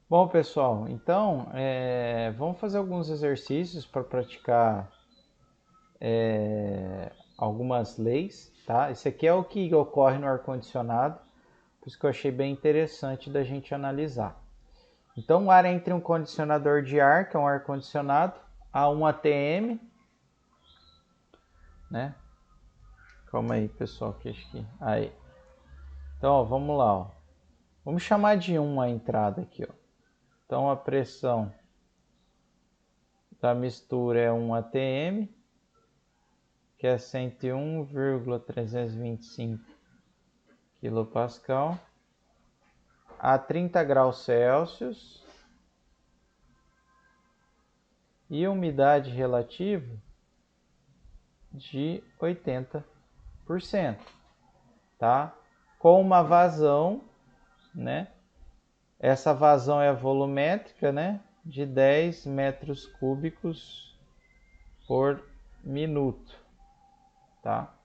Bom, pessoal, então vamos fazer alguns exercícios para praticar algumas leis, tá? Esse aqui é o que ocorre no ar-condicionado, por isso que eu achei bem interessante da gente analisar. Então, o ar é entre um condicionador de ar, que é um ar-condicionado, a um ATM, né? Calma aí, pessoal, que acho que... Aí. Então, ó, vamos lá, ó. Vamos chamar de 1 a entrada aqui, ó. Então, a pressão da mistura é 1 atm, que é 101,325 kPa a 30 graus Celsius e umidade relativa de 80%, tá? Com uma vazão, né? Essa vazão é volumétrica, né? De 10 metros cúbicos por minuto, tá?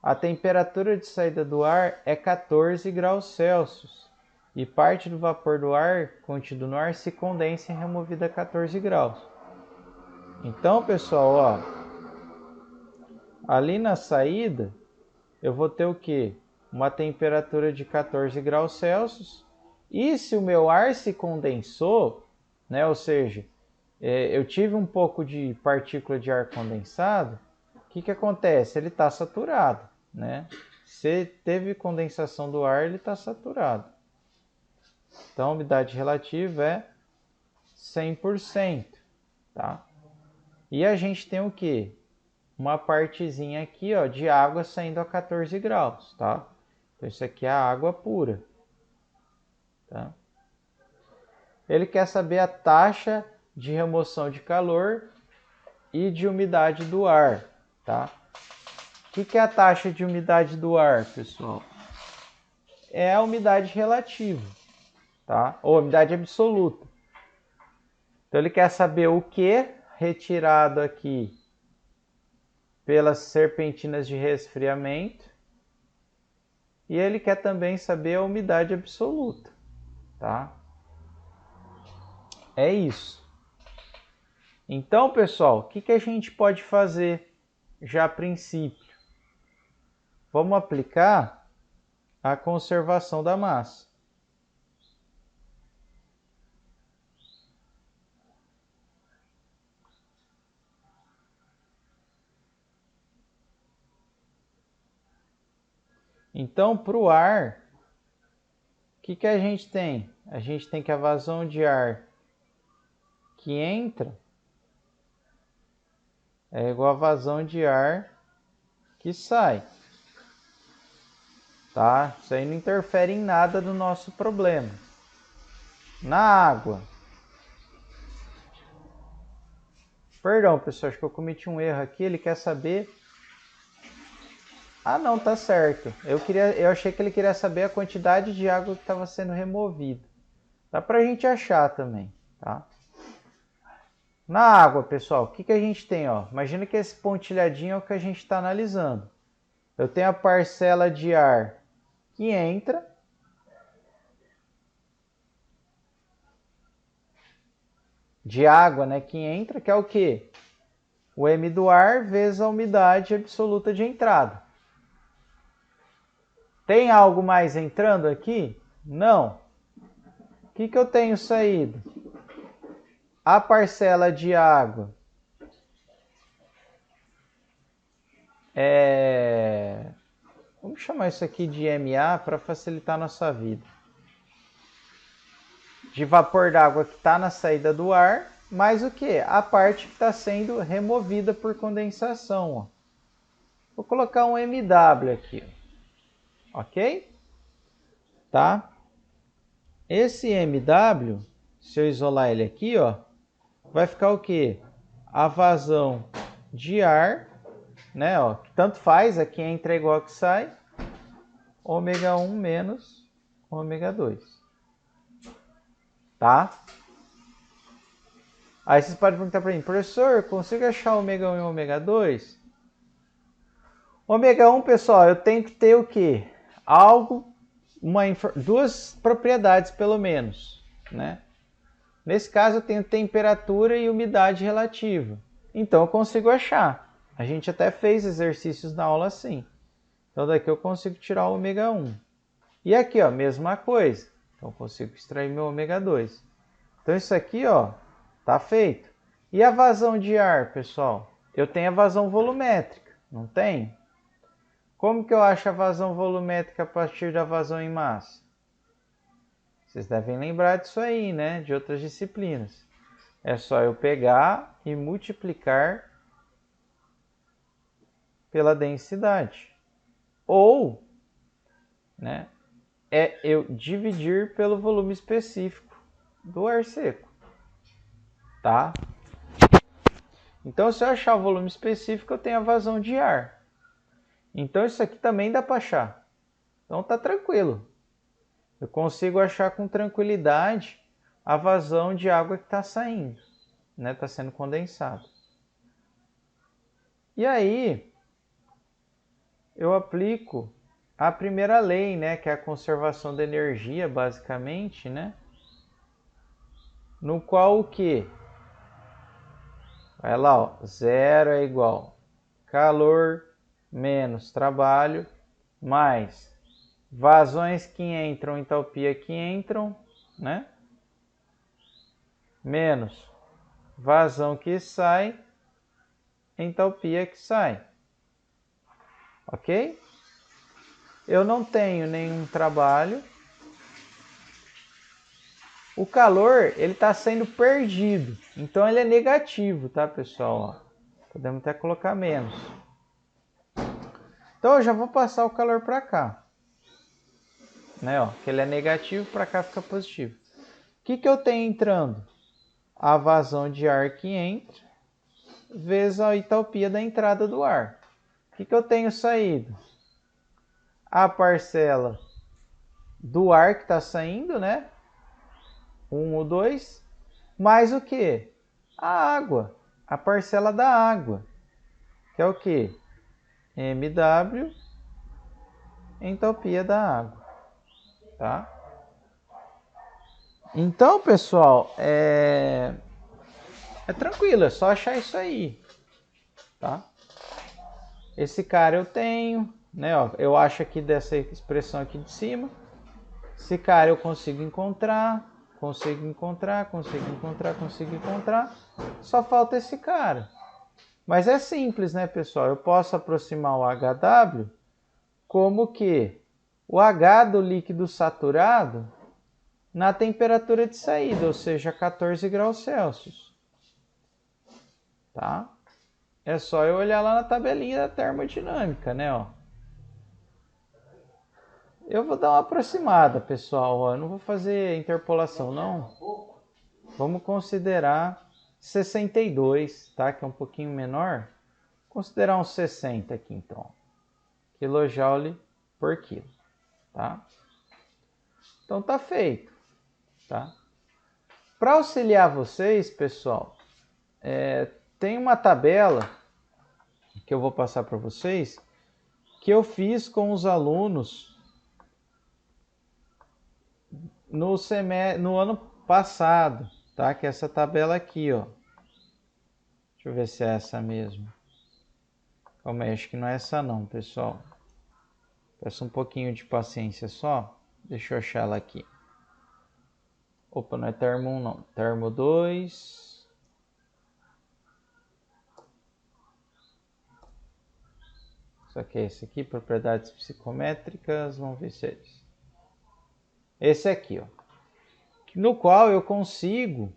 A temperatura de saída do ar é 14 graus Celsius e parte do vapor do ar contido no ar se condensa e é removido a 14 graus. Então, pessoal, ó, ali na saída eu vou ter o quê? Uma temperatura de 14 graus Celsius. E se o meu ar se condensou, né, ou seja, eu tive um pouco de partícula de ar condensado, o que acontece? Ele está saturado, né? Se teve condensação do ar, ele está saturado. Então, a umidade relativa é 100%, tá? E a gente tem o quê? Uma partezinha aqui, ó, de água saindo a 14 graus, tá? Então, isso aqui é a água pura, tá? Ele quer saber a taxa de remoção de calor e de umidade do ar, tá? O que é a taxa de umidade do ar, pessoal? É a umidade relativa, tá? Ou umidade absoluta. Então ele quer saber o que retirado aqui pelas serpentinas de resfriamento e ele quer também saber a umidade absoluta, tá? É isso. Então, pessoal, o que a gente pode fazer já a princípio? Vamos aplicar a conservação da massa. Então, para o ar, o que a gente tem? A gente tem que a vazão de ar que entra é igual a vazão de ar que sai. Tá? Isso aí não interfere em nada do nosso problema. Na água. Perdão, pessoal, acho que eu cometi um erro aqui. Ele quer saber... Ah, não, tá certo. Eu achei que ele queria saber a quantidade de água que estava sendo removida. Dá pra gente achar também, tá? Na água, pessoal, o que a gente tem, ó? Imagina que esse pontilhadinho é o que a gente está analisando. Eu tenho a parcela de ar que entra de água, né, que entra, que é o quê? O M do ar vezes a umidade absoluta de entrada. Tem algo mais entrando aqui? Não. O que eu tenho saído? A parcela de água vamos chamar isso aqui de MA para facilitar a nossa vida. De vapor d'água que está na saída do ar, mais o que? A parte que está sendo removida por condensação. Ó. Vou colocar um MW aqui, ok? Tá? Esse MW, se eu isolar ele aqui, ó, vai ficar o que? A vazão de ar, né? Ó, que tanto faz, aqui entra igual que sai, ômega 1 menos ômega 2. Tá? Aí vocês podem perguntar para mim, professor, consigo achar ômega 1 e ômega 2? Ômega 1, pessoal, eu tenho que ter o quê? Duas propriedades pelo menos, né? Nesse caso eu tenho temperatura e umidade relativa. Então eu consigo achar. A gente até fez exercícios na aula assim. Então daqui eu consigo tirar o ômega 1. E aqui, ó, mesma coisa. Então eu consigo extrair meu ômega 2. Então isso aqui, ó, tá feito. E a vazão de ar, pessoal? Eu tenho a vazão volumétrica, não tenho? Como que eu acho a vazão volumétrica a partir da vazão em massa? Vocês devem lembrar disso aí, né? De outras disciplinas. É só eu pegar e multiplicar pela densidade. Ou, né, é eu dividir pelo volume específico do ar seco. Tá? Então, se eu achar o volume específico, eu tenho a vazão de ar. Então, isso aqui também dá para achar. Então, tá tranquilo. Eu consigo achar com tranquilidade a vazão de água que está saindo, né? Está sendo condensado. E aí, eu aplico a primeira lei, né? Que é a conservação da energia, basicamente, né? No qual o quê? Vai lá, ó, zero é igual calor menos trabalho mais vazões que entram, entalpia que entram, né? Menos vazão que sai, entalpia que sai. Ok? Eu não tenho nenhum trabalho. O calor, ele está sendo perdido. Então, ele é negativo, tá, pessoal? Ó, podemos até colocar menos. Então, eu já vou passar o calor para cá. Né, ó, que ele é negativo, para cá fica positivo. O que eu tenho entrando? A vazão de ar que entra, vezes a entalpia da entrada do ar. O que eu tenho saído? A parcela do ar que está saindo, né? 1 ou 2, mais o que? A água, a parcela da água, que é o que? MW, entalpia da água, tá? Então, pessoal, é tranquilo, é só achar isso aí, tá? Esse cara eu tenho, né? Ó, eu acho aqui dessa expressão aqui de cima. Esse cara eu consigo encontrar. Só falta esse cara. Mas é simples, né, pessoal? Eu posso aproximar o HW como que o H do líquido saturado na temperatura de saída, ou seja, 14 graus Celsius. Tá? É só eu olhar lá na tabelinha da termodinâmica, né? Ó. Eu vou dar uma aproximada, pessoal. Ó. Eu não vou fazer interpolação, não. Vamos considerar 62, tá? Que é um pouquinho menor. Considerar uns 60 aqui, então. Quilojoule por quilo, tá? Então, tá feito, tá? Para auxiliar vocês, pessoal, tem uma tabela que eu vou passar para vocês que eu fiz com os alunos no ano passado, tá? Que é essa tabela aqui, ó. Deixa eu ver se é essa mesmo. Calma aí, acho que não é essa não, pessoal. Peço um pouquinho de paciência só. Deixa eu achar ela aqui. Opa, não é termo 1 não. Termo 2. Isso aqui é esse aqui, propriedades psicométricas. Vamos ver se é esse. Esse aqui, ó. No qual eu consigo,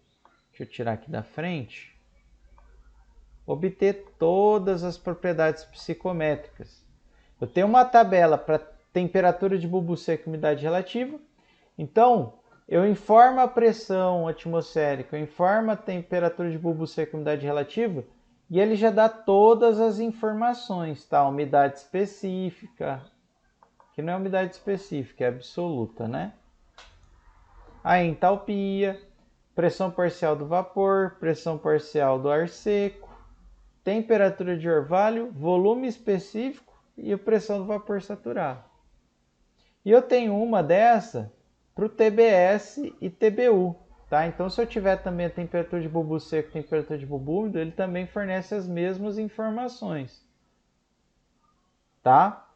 deixa eu tirar aqui da frente, obter todas as propriedades psicométricas. Eu tenho uma tabela para temperatura de bulbo seco e umidade relativa. Então, eu informo a pressão atmosférica, eu informo a temperatura de bulbo seco e umidade relativa, e ele já dá todas as informações, tá? Umidade específica, que não é umidade específica, é absoluta, né? A entalpia, pressão parcial do vapor, pressão parcial do ar seco, temperatura de orvalho, volume específico e a pressão do vapor saturado. E eu tenho uma dessa para o TBS e TBU. Tá? Então, se eu tiver também a temperatura de bulbo seco e temperatura de bulbo úmido, ele também fornece as mesmas informações. Tá?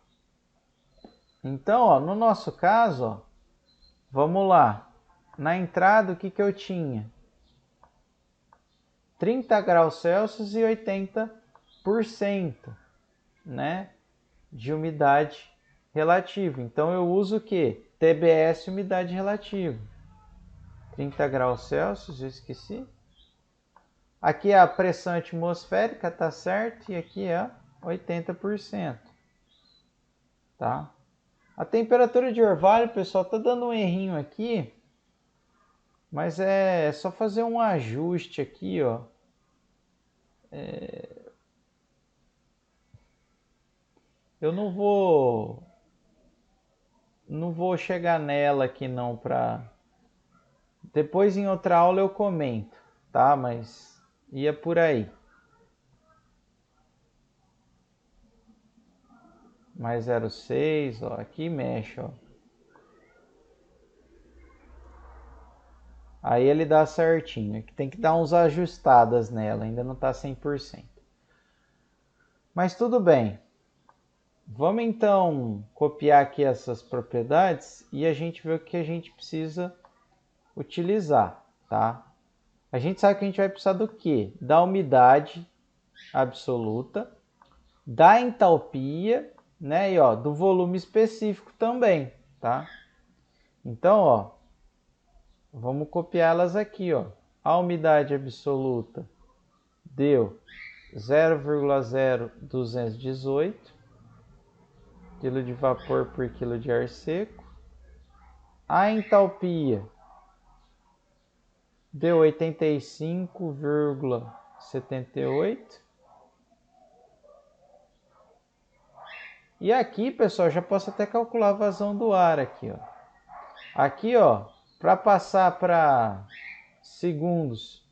Então, ó, no nosso caso, ó, vamos lá. Na entrada, o que eu tinha? 30 graus Celsius e 80%, né, de umidade relativa. Então, eu uso o quê? TBS, umidade relativa. 30 graus Celsius, eu esqueci. Aqui é a pressão atmosférica, tá certo? E aqui é 80%. Tá? A temperatura de orvalho, pessoal, tá dando um errinho aqui. Mas é só fazer um ajuste aqui, ó. Eu não vou chegar nela aqui não para depois em outra aula eu comento, tá? Mas ia por aí. Mais 0,6, ó, aqui mexe, ó. Aí ele dá certinho, que tem que dar uns ajustadas nela, ainda não tá 100%. Mas tudo bem. Vamos então copiar aqui essas propriedades e a gente vê o que a gente precisa utilizar, tá? A gente sabe que a gente vai precisar do quê? Da umidade absoluta, da entalpia, né? E ó, do volume específico também, tá? Então, ó, vamos copiá-las aqui, ó. A umidade absoluta deu 0,0218 kg de vapor por quilo de ar seco. A entalpia deu 85,78. E aqui, pessoal, já posso até calcular a vazão do ar aqui, ó. Aqui, ó, para passar para segundos,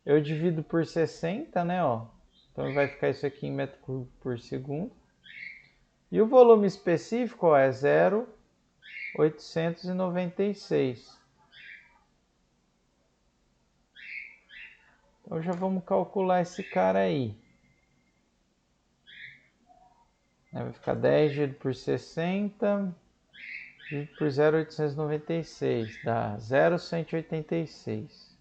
eu divido por 60, né, ó. Então vai ficar isso aqui em metro cúbico por segundo. E o volume específico, ó, é 0,896. Então já vamos calcular esse cara aí. Vai ficar 10 dividido por 60 dividido por 0,896, dá 0,186.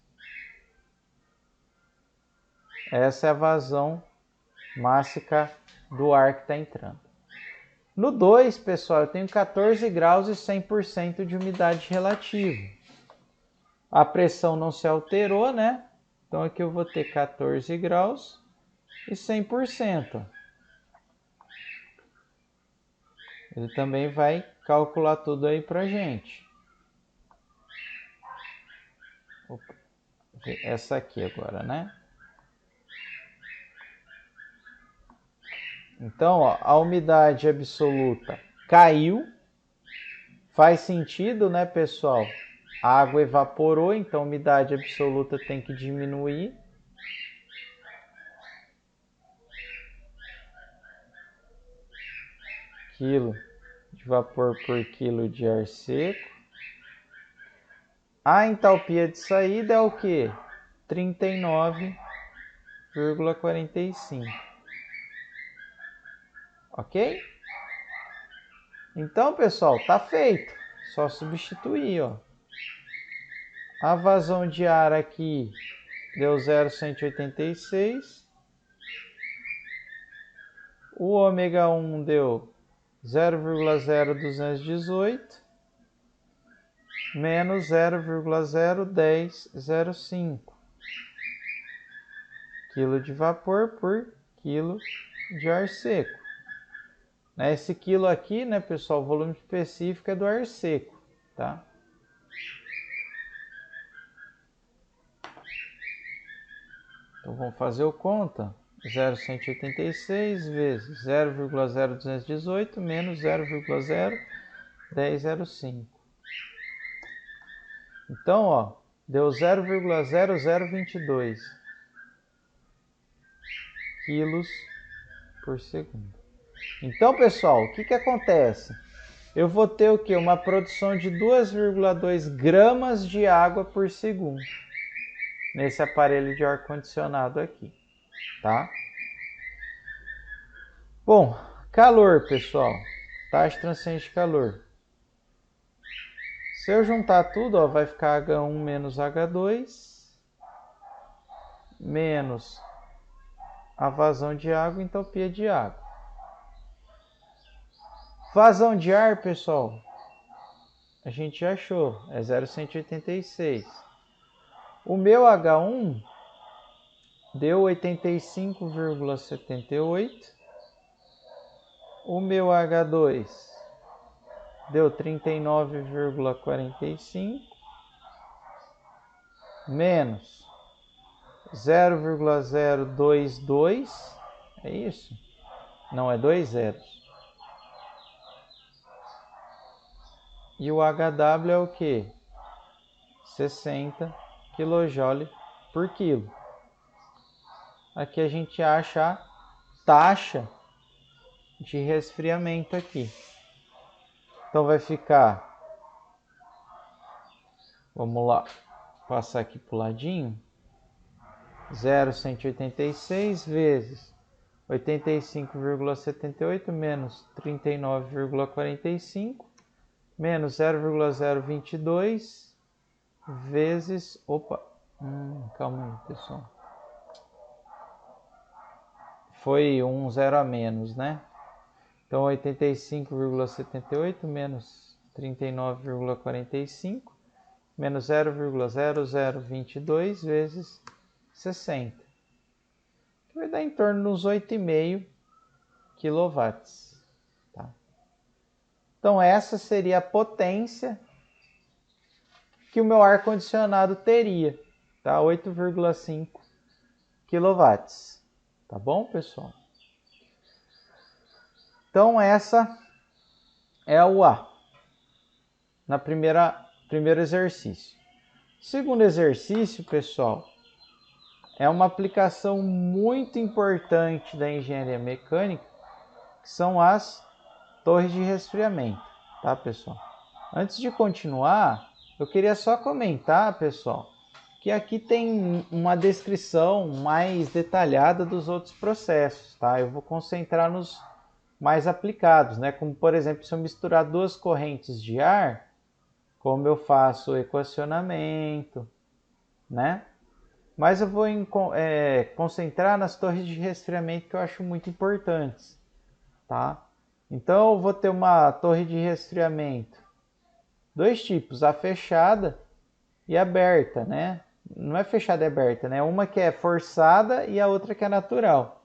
Essa é a vazão máxima do ar que está entrando. No 2, pessoal, eu tenho 14 graus e 100% de umidade relativa. A pressão não se alterou, né? Então aqui eu vou ter 14 graus e 100%. Ele também vai calcular tudo aí pra gente. Opa, essa aqui agora, né? Então, ó, a umidade absoluta caiu. Faz sentido, né, pessoal? A água evaporou, então a umidade absoluta tem que diminuir. Quilo de vapor por quilo de ar seco. A entalpia de saída é o quê? 39,45. Ok? Então, pessoal, tá feito. Só substituir, ó. A vazão de ar aqui deu 0,186. O ômega 1 deu 0,0218 menos 0,0105 quilo de vapor por quilo de ar seco. Esse quilo aqui, né, pessoal, o volume específico é do ar seco, tá? Então vamos fazer o conta. 0,186 vezes 0,0218 menos 0,0105. Então, ó, deu 0,0022 quilos por segundo. Então, pessoal, o que acontece? eu vou ter o quê? Uma produção de 2,2 gramas de água por segundo nesse aparelho de ar-condicionado aqui, tá? Bom, calor, pessoal. Taxa de transferência de calor. Se eu juntar tudo, ó, vai ficar H1 menos H2 menos a vazão de água e entropia de água. Vazão de ar, pessoal, a gente já achou, é 0,186. O meu H1 deu 85,78. O meu H2 deu 39,45 menos 0,022, é isso? Não, é 2 zeros. E o HW é o que? 60 kJ por quilo. Aqui a gente acha a taxa de resfriamento aqui. Então vai ficar, vamos lá, passar aqui para o ladinho, 0,186 vezes 85,78 menos 39,45 menos 0,022 vezes... Opa! Calma aí, pessoal. Foi um zero a menos, né? Então, 85,78 menos 39,45 menos 0,0022 vezes 60. Que vai dar em torno dos 8,5 kW. Tá? Então, essa seria a potência que o meu ar-condicionado teria. Tá? 8,5 kW. Tá bom, pessoal? Então, essa é o A. Na primeiro exercício. Segundo exercício, pessoal, é uma aplicação muito importante da engenharia mecânica, que são as torres de resfriamento, tá, pessoal? Antes de continuar, eu queria só comentar, pessoal, que aqui tem uma descrição mais detalhada dos outros processos, tá? Eu vou concentrar nos mais aplicados, né? Como, por exemplo, se eu misturar duas correntes de ar, como eu faço o equacionamento, né? Mas eu vou concentrar nas torres de resfriamento que eu acho muito importantes, tá? Então eu vou ter uma torre de resfriamento, dois tipos, a fechada e a aberta, né? Não é fechada e aberta, né? Uma que é forçada e a outra que é natural.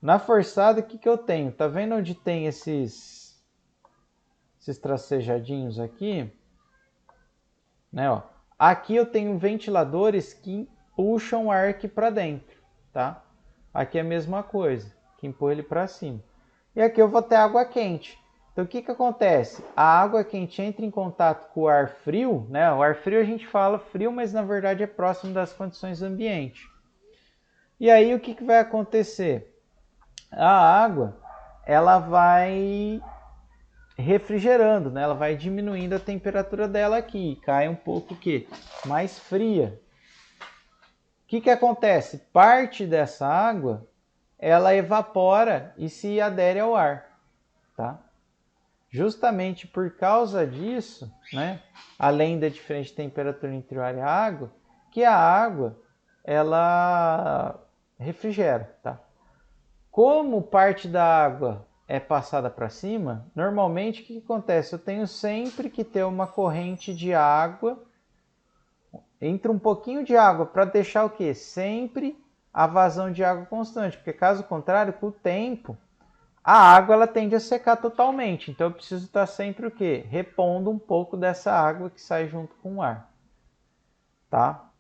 Na forçada, o que eu tenho? Tá vendo onde tem esses tracejadinhos aqui? Né, ó. Aqui eu tenho ventiladores que puxam o ar aqui para dentro, tá? Aqui é a mesma coisa, que empurra ele para cima. E aqui eu vou ter água quente. Então o que acontece? A água quente entra em contato com o ar frio, né? O ar frio a gente fala frio, mas na verdade é próximo das condições ambiente. E aí o que vai acontecer? A água, ela vai refrigerando, né? Ela vai diminuindo a temperatura dela aqui, cai um pouco o quê? Mais fria. O que acontece? Parte dessa água, ela evapora e se adere ao ar, tá? Justamente por causa disso, né? Além da diferente temperatura entre o ar e a água, que a água, ela refrigera, tá? Como parte da água é passada para cima, normalmente o que acontece? Eu tenho sempre que ter uma corrente de água, entra um pouquinho de água para deixar o quê? Sempre a vazão de água constante, porque caso contrário, com o tempo, a água ela tende a secar totalmente. Então eu preciso estar sempre o quê? Repondo um pouco dessa água que sai junto com o ar. Tá?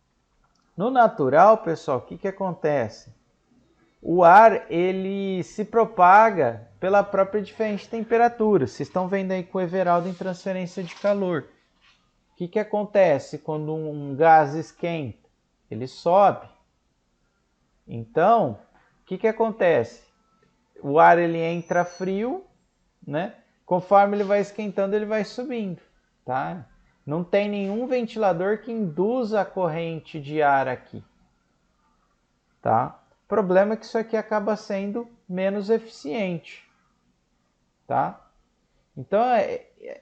No natural, pessoal, o que acontece? O ar ele se propaga pela própria diferente temperatura. Vocês estão vendo aí com o Everaldo em transferência de calor. O que acontece quando um gás esquenta? Ele sobe. Então, o que acontece? O ar ele entra frio, né? Conforme ele vai esquentando, ele vai subindo, tá? Não tem nenhum ventilador que induza a corrente de ar aqui, tá? O problema é que isso aqui acaba sendo menos eficiente, tá? Então,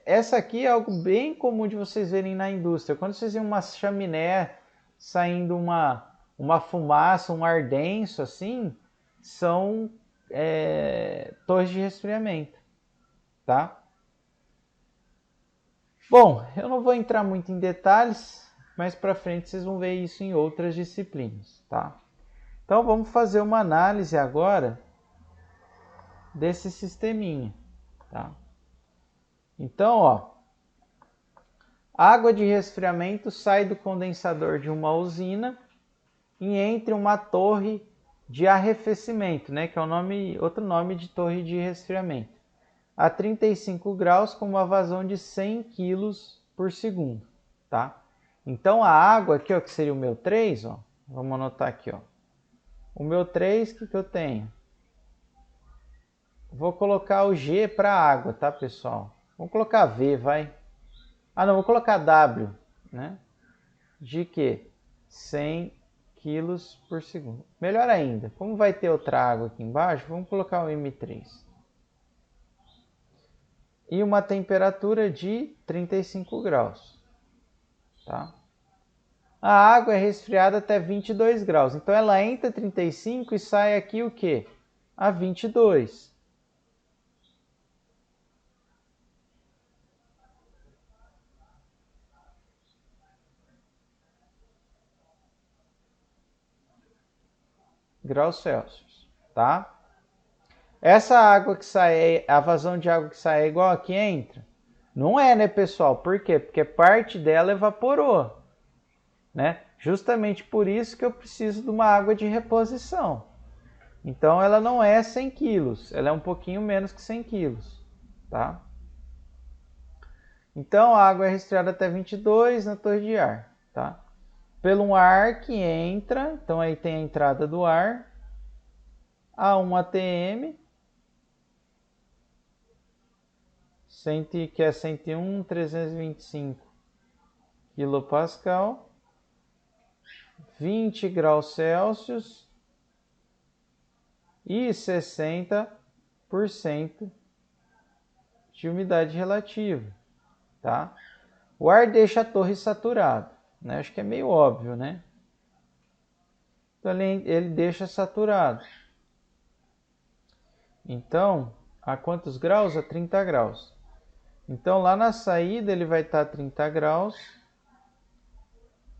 essa aqui é algo bem comum de vocês verem na indústria. Quando vocês veem uma chaminé saindo uma fumaça, um ar denso assim, são torres de resfriamento, tá? Bom, eu não vou entrar muito em detalhes, mas para frente vocês vão ver isso em outras disciplinas, tá? Então vamos fazer uma análise agora desse sisteminha, tá? Então, ó, água de resfriamento sai do condensador de uma usina e entra uma torre de arrefecimento, né, que é outro nome de torre de resfriamento, a 35 graus com uma vazão de 100 kg por segundo, tá? Então a água aqui, ó, que seria o meu 3, ó, vamos anotar aqui, ó. O meu 3, o que eu tenho? Vou colocar o G para água, tá, pessoal? Vamos colocar V, vai. Ah, não, vou colocar W, né? De que? 100 quilos por segundo. Melhor ainda, como vai ter outra água aqui embaixo, vamos colocar o M3. E uma temperatura de 35 graus, tá? A água é resfriada até 22 graus, então ela entra 35 e sai aqui o quê? A 22. Graus Celsius, tá? Essa água que sai, a vazão de água que sai é igual a que entra? Não é, né, pessoal? Por quê? Porque parte dela evaporou, né? Justamente por isso que eu preciso de uma água de reposição. Então ela não é 100 quilos, ela é um pouquinho menos que 100 quilos, tá? Então a água é resfriada até 22 na torre de ar, tá? Pelo um ar que entra, então aí tem a entrada do ar, a 1 atm, que é 101.325 quilopascal, 20 graus Celsius e 60% de umidade relativa, tá? O ar deixa a torre saturada, né? Acho que é meio óbvio, né? Então ele deixa saturado. Então, a quantos graus? A 30 graus. Então lá na saída ele vai estar a 30 graus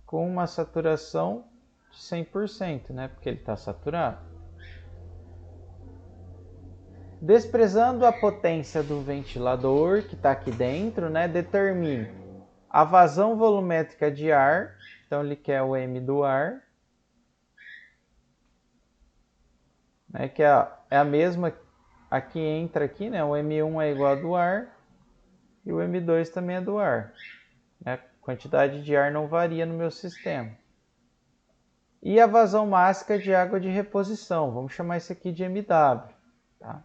com uma saturação de 100%, né? Porque ele está saturado. Desprezando a potência do ventilador que está aqui dentro, né? Determine a vazão volumétrica de ar. Então ele quer o M do ar, né? Que é a mesma aqui entra aqui, né? O M1 é igual a do ar e o M2 também é do ar. A quantidade de ar não varia no meu sistema. E a vazão máxima de água de reposição, vamos chamar isso aqui de MW. Tá?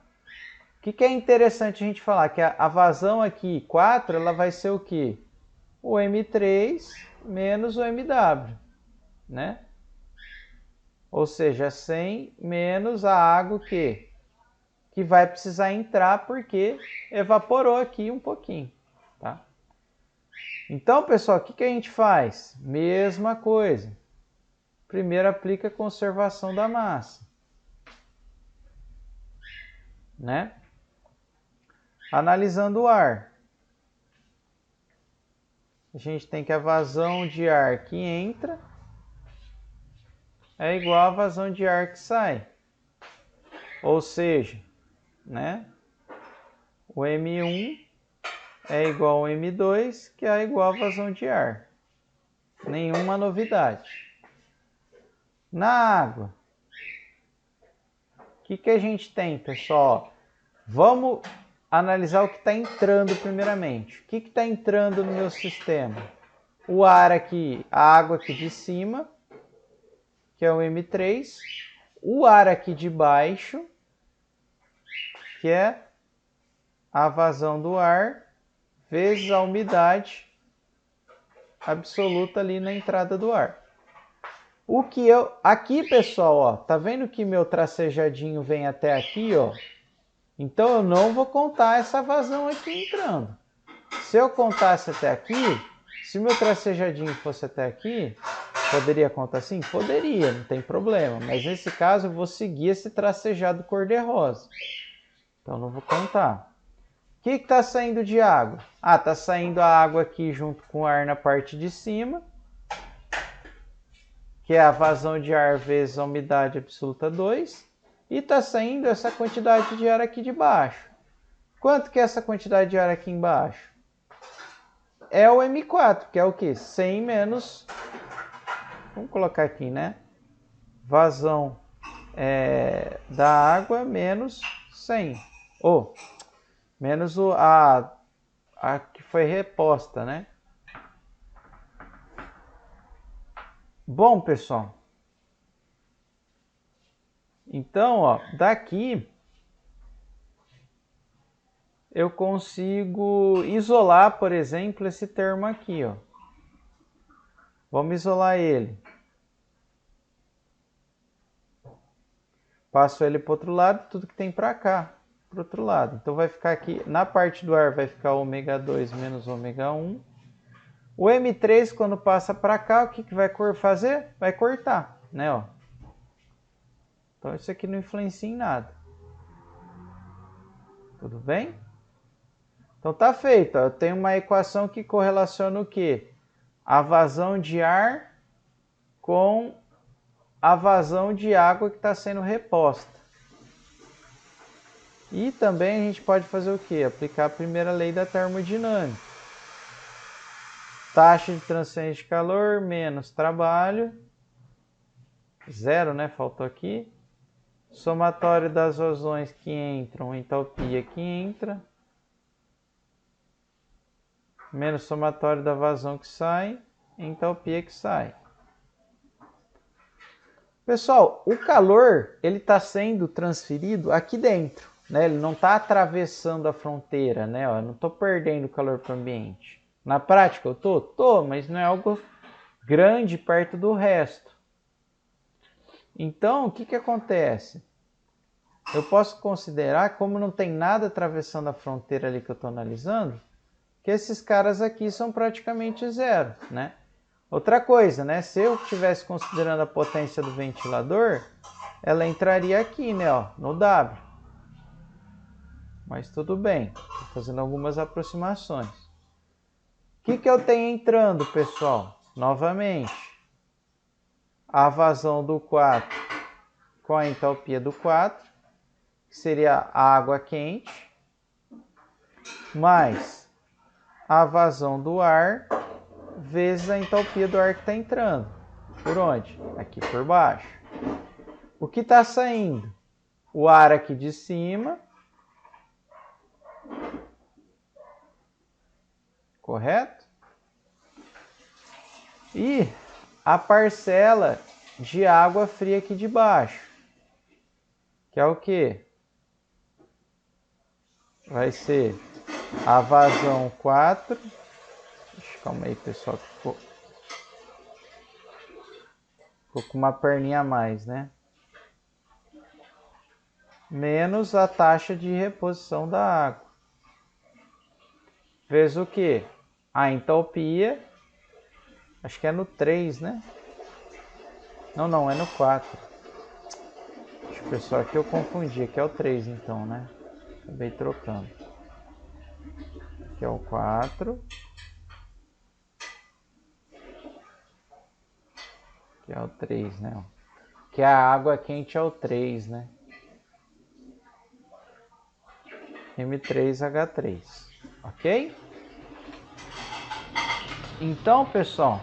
O que é interessante a gente falar? Que a vazão aqui, 4, ela vai ser o quê? O M3 menos o MW, né? Ou seja, 100 menos a água que vai precisar entrar porque evaporou aqui um pouquinho, tá? Então, pessoal, o que a gente faz? Mesma coisa. Primeiro aplica a conservação da massa, né? Analisando o ar. A gente tem que a vazão de ar que entra é igual à vazão de ar que sai. Ou seja, né? O M1 é igual ao M2, que é igual à vazão de ar. Nenhuma novidade. Na água, o que a gente tem, pessoal? Vamos analisar o que está entrando primeiramente. O que está entrando no meu sistema? O ar aqui, a água aqui de cima, que é o M3. O ar aqui de baixo, que é a vazão do ar vezes a umidade absoluta ali na entrada do ar. O que eu... Aqui, pessoal, ó, tá vendo que meu tracejadinho vem até aqui, ó? Então, eu não vou contar essa vazão aqui entrando. Se eu contasse até aqui, se meu tracejadinho fosse até aqui, poderia contar assim? Poderia, não tem problema. Mas nesse caso, eu vou seguir esse tracejado cor-de-rosa. Então, não vou contar. O que está saindo de água? Ah, está saindo a água aqui junto com o ar na parte de cima, que é a vazão de ar vezes a umidade absoluta 2. E está saindo essa quantidade de ar aqui de baixo. Quanto que é essa quantidade de ar aqui embaixo? É o M4, que é o quê? 100 menos... Vamos colocar aqui, né? Vazão da água menos 100. Ou, menos a que foi reposta, né? Bom, pessoal. Então, ó, daqui eu consigo isolar, por exemplo, esse termo aqui, ó. Vamos isolar ele. Passo ele para o outro lado, tudo que tem para cá, para o outro lado. Então vai ficar aqui, na parte do ar vai ficar ômega 2 menos ômega 1. O M3, quando passa para cá, o que vai fazer? Vai cortar, né? Ó. Então isso aqui não influencia em nada. Tudo bem? Então tá feito. Ó. Eu tenho uma equação que correlaciona o quê? A vazão de ar com a vazão de água que está sendo reposta. E também a gente pode fazer o quê? Aplicar a primeira lei da termodinâmica. Taxa de transferência de calor menos trabalho. Zero, né? Faltou aqui. Somatório das vazões que entram, entalpia que entra. Menos somatório da vazão que sai, entalpia que sai. Pessoal, o calor ele está sendo transferido aqui dentro, né? Ele não está atravessando a fronteira, né? Eu não estou perdendo calor para o ambiente. Na prática eu tô? Tô, mas não é algo grande perto do resto. Então, o que acontece? Eu posso considerar, como não tem nada atravessando a fronteira ali que eu estou analisando, que esses caras aqui são praticamente zero, né? Outra coisa, né? Se eu estivesse considerando a potência do ventilador, ela entraria aqui, né? Ó, no W. Mas tudo bem, estou fazendo algumas aproximações. O que eu tenho entrando, pessoal? Novamente, a vazão do 4 com a entalpia do 4, que seria a água quente, mais a vazão do ar vezes a entalpia do ar que está entrando. Por onde? Aqui por baixo. O que está saindo? O ar aqui de cima. Correto? E a parcela de água fria aqui de baixo. Que é o quê? Vai ser a vazão 4. Calma aí, pessoal. Ficou com uma perninha a mais, né? Menos a taxa de reposição da água. Vezes o quê? A entalpia. Acho que é no 3, né? Não, é no 4. Acho que, pessoal, aqui eu confundi. Aqui é o 3, então, né? Acabei trocando. Aqui é o 4. Que é o 3, né? Que a água quente é o 3, né? M3H3. Ok? Então, pessoal,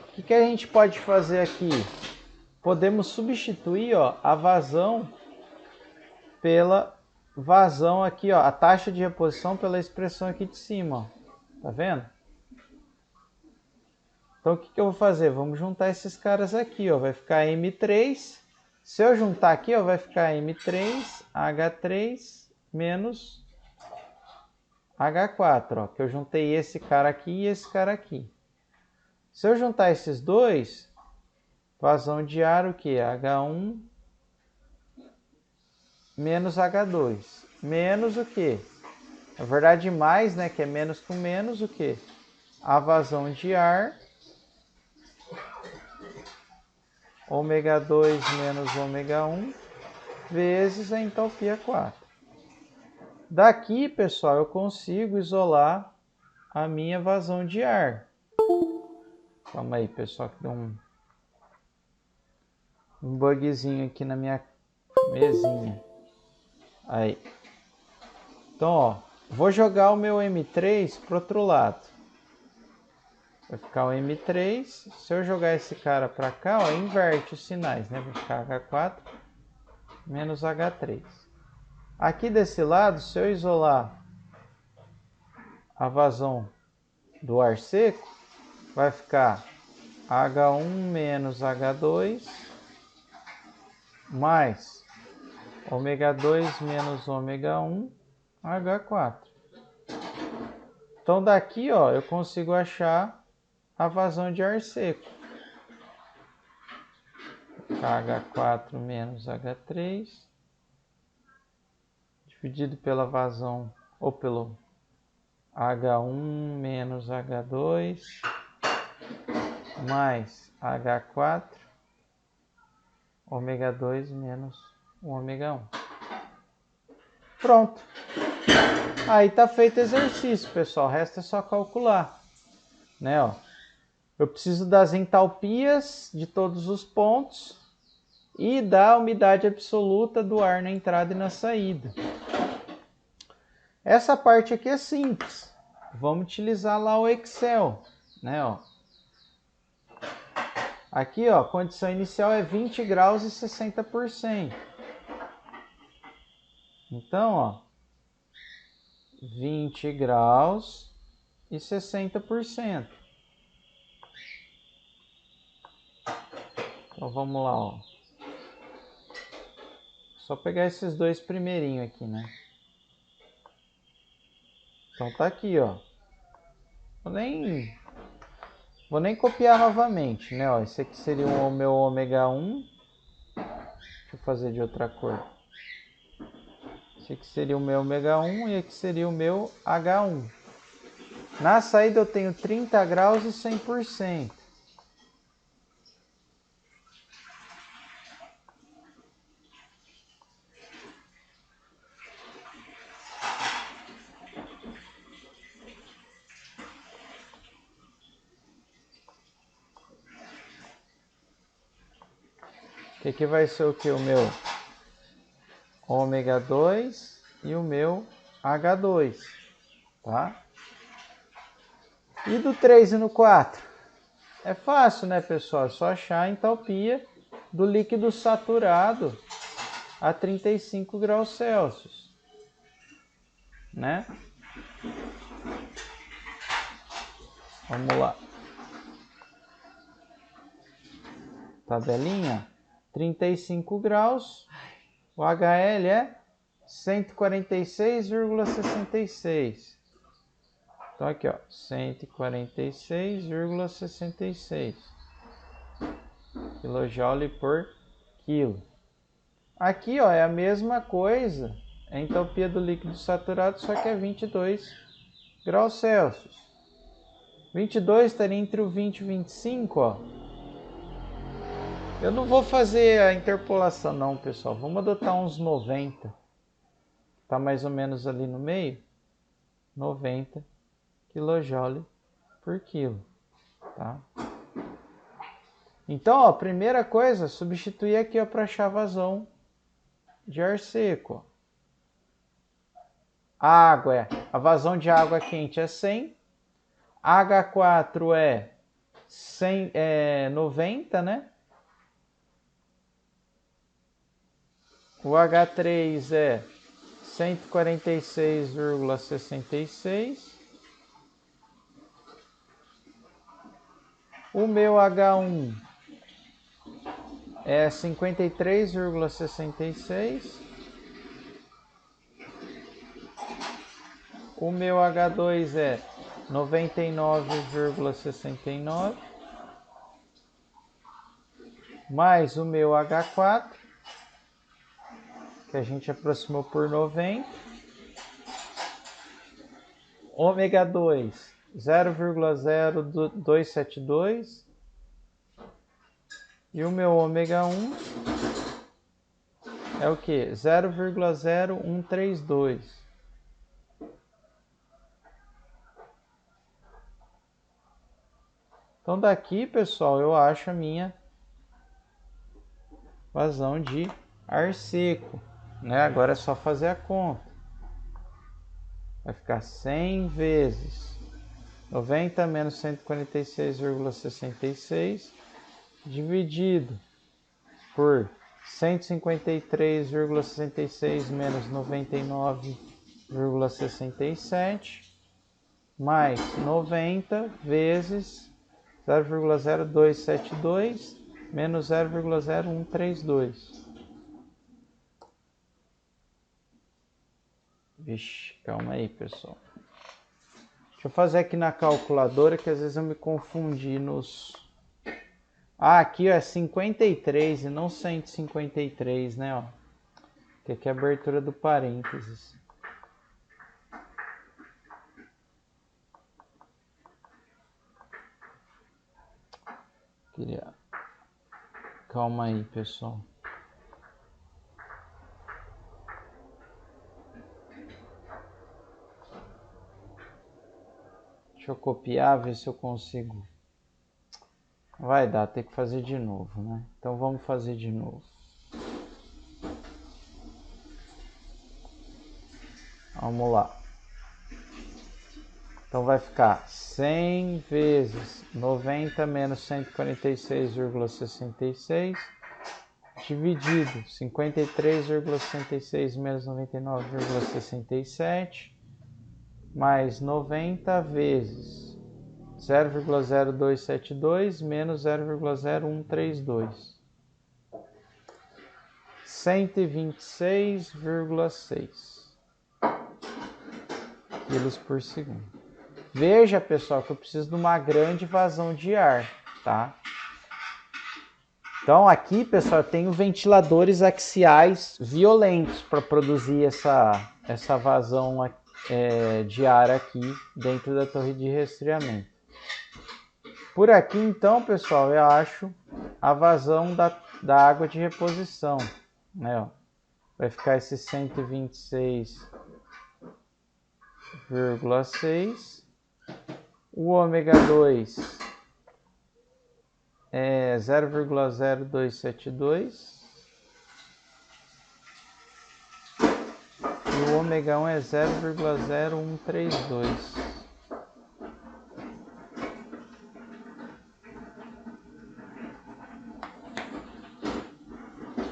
o que a gente pode fazer aqui? Podemos substituir, ó, a vazão pela vazão aqui, ó, a taxa de reposição pela expressão aqui de cima, ó. Tá vendo? Então, o que eu vou fazer? Vamos juntar esses caras aqui, ó. Vai ficar M3. Se eu juntar aqui, ó, vai ficar M3H3 menos H4, ó, que eu juntei esse cara aqui e esse cara aqui. Se eu juntar esses dois, vazão de ar o que? H1 menos H2. Menos o que? Na verdade, mais, né? Que é menos com menos o que? A vazão de ar. Ômega 2 menos ômega 1 vezes a entalpia 4. Daqui, pessoal, eu consigo isolar a minha vazão de ar. Calma aí, pessoal, que deu um bugzinho aqui na minha mesinha. Aí. Então, ó, vou jogar o meu M3 para o outro lado. Vai ficar o M3. Se eu jogar esse cara para cá, ó, inverte os sinais, né? Vai ficar H4 menos H3. Aqui desse lado, se eu isolar a vazão do ar seco, vai ficar H1 menos H2 mais ômega 2 menos ômega 1 H4. Então daqui, ó, eu consigo achar a vazão de ar seco. H4 menos H3 dividido pela vazão, ou pelo H1 menos H2 mais H4 ômega 2 menos o ômega 1. Pronto. Aí tá feito o exercício, pessoal. Resta só calcular, né, ó. Eu preciso das entalpias de todos os pontos e da umidade absoluta do ar na entrada e na saída. Essa parte aqui é simples. Vamos utilizar lá o Excel, né, ó. Aqui, ó, a condição inicial é 20 graus e 60%. Então, ó, 20 graus e 60%. Então, vamos lá, ó. Só pegar esses dois primeirinhos aqui, né? Então tá aqui, ó. Vou nem copiar novamente, né? Ó, esse aqui seria o meu ômega 1. Deixa eu fazer de outra cor. Esse aqui seria o meu ômega 1 e aqui seria o meu H1. Na saída eu tenho 30 graus e 100%. Que aqui vai ser o que? O meu ômega 2 e o meu H2, tá? E do 3 e no 4? É fácil, né, pessoal? É só achar a entalpia do líquido saturado a 35 graus Celsius, né? Vamos lá. Tabelinha. 35 graus. O HL é 146,66. Então aqui, ó, 146,66 kJ por quilo. Aqui, ó, é a mesma coisa, é a entalpia do líquido saturado, só que é 22 graus Celsius. 22 estaria entre o 20 e o 25, ó. Eu não vou fazer a interpolação não, pessoal. Vamos adotar uns 90. Tá mais ou menos ali no meio. 90 kJ por quilo, tá? Então, ó, primeira coisa, substituir aqui para achar a vazão de ar seco. A água a vazão de água quente é 100. H4 é 90, né? O H3 é 146,66. O meu H1 é 53,66. O meu H2 é 99,69. Mais o meu H4, que a gente aproximou por 90. Ômega 2, 0,0272. E o meu ômega 1 é o que? 0,0132. Então daqui, pessoal, eu acho a minha vazão de ar seco, né? Agora é só fazer a conta. Vai ficar 100 vezes 90 menos 146,66 dividido por 153,66 menos 99,67 mais 90 vezes 0,0272 menos 0,0132. Vixe, calma aí, pessoal. Deixa eu fazer aqui na calculadora, que às vezes eu me confundi nos... Ah, aqui ó, é 53 e não 153, né? Ó. Que aqui é a abertura do parênteses. Queria... Calma aí, pessoal. Deixa eu copiar, ver se eu consigo. Vai dar, tem que fazer de novo, né? Então vamos fazer de novo. Vamos lá. Então vai ficar 100 vezes 90 menos 146,66 dividido 53,66 menos 99,67 mais 90 vezes 0,0272 menos 0,0132. 126,6 quilos por segundo. Veja, pessoal, que eu preciso de uma grande vazão de ar, tá? Então aqui, pessoal, eu tenho ventiladores axiais violentos para produzir essa vazão de ar aqui dentro da torre de resfriamento. Por aqui, então, pessoal, eu acho a vazão da água de reposição, né? Ó, vai ficar esse 126,6. O ômega 2 é 0,0272. E o ômega 1 é 0,0132.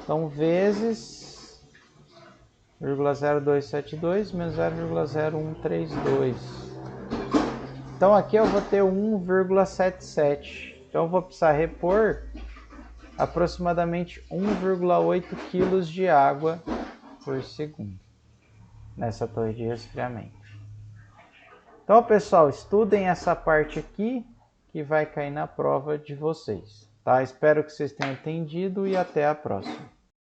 Então, vezes 0,0272 menos 0,0132. Então, aqui eu vou ter 1,77. Então, eu vou precisar repor aproximadamente 1,8 kg de água por segundo nessa torre de resfriamento. Então, pessoal, estudem essa parte aqui que vai cair na prova de vocês, tá? Espero que vocês tenham entendido e até a próxima.